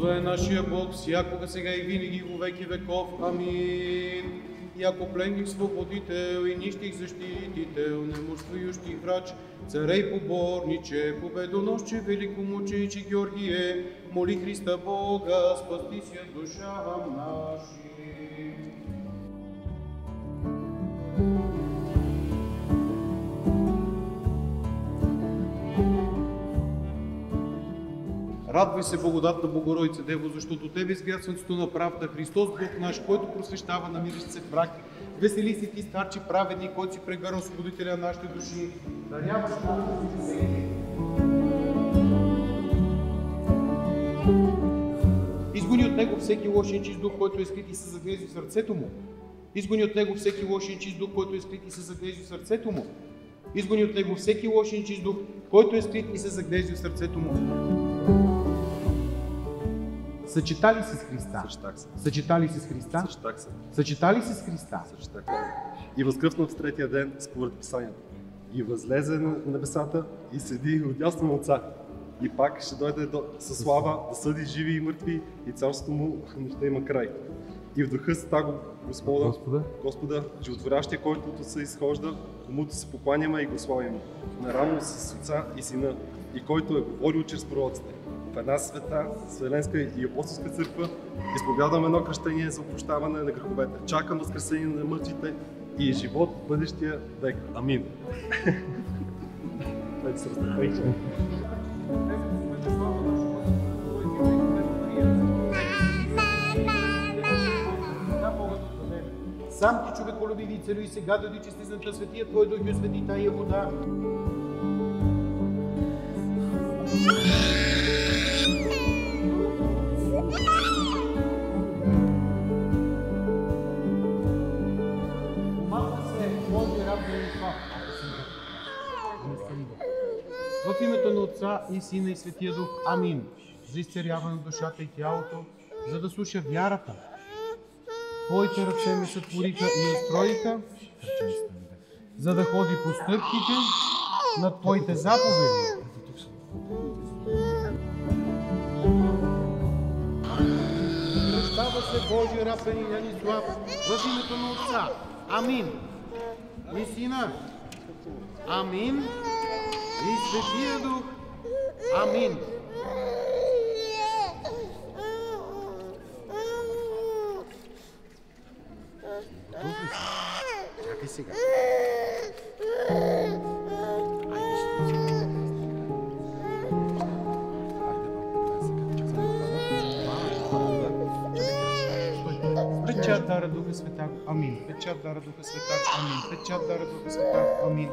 Благословен нашия Бог, всякога, сега и винаги, во веки веков. Амин. Яко пленник свободител и нищих защитител, немощствующих врач, царей поборниче, победоносче, великомучениче Георгие, моли Христа Бога, спасти ся душам нашим. Радвай се, благодатна Богородице Дево, защото Тебе изгря слънцето на правда, Христос Бог наш, който просвещава намиращ се в рак. Весели си ти, старче праведник, който си прегърнал освободителя на нашите души. Даряваш нам весели. Изгони от него всеки лош и нечист дух, който е скрит и се загнезди в сърцето му. Изгони от него всеки лош и нечист дух, който е скрит и се загнезди в сърцето му. Изгони от него всеки лош и нечист дух, който е скрит и се загнезди в сърцето му. Съчетали се с Христа. Съчетах се. Съчетали се с Христа. Съчетах се. Съчетали се с Христа. Съчетах се. И възкръсна в третия ден според Писанието. И възлезе на небесата и седи отдясно на Отца. И пак ще дойде със слава да съди живи и мъртви и царството му не ще има край. И в духа ста Господа, животворящия, който от Отца изхожда, комуто се покланяме и го славим. Наравно с Отца и Сина, и който е говорил чрез пророците. В една света, Вселенска и апостолска църква изповядваме едно кръщение за опрощаване на греховете. Чакам възкресение на мъртвите и живот в бъдещия век. Амин. Сам ти, човеколюбиви и царю, и сега дойди честизната светия Твой дух и освети тая вода. В името на Отца и Сина и Светия Дух. Амин. За изцеряване на душата и тялото, за да слуша вярата. Твоите ръце ме сътвориха и устроиха, за да ходи по стъпките на Твоите заповеди. Кръщава се Божи раб Янислав в името на Отца. Амин. И Сина. Амин. И Светия Дух. Амин. Чакай сега. Печат дара Духа Света. Амин. Печат дара Духа Света. Амин. Печат дара Духа Света. Амин.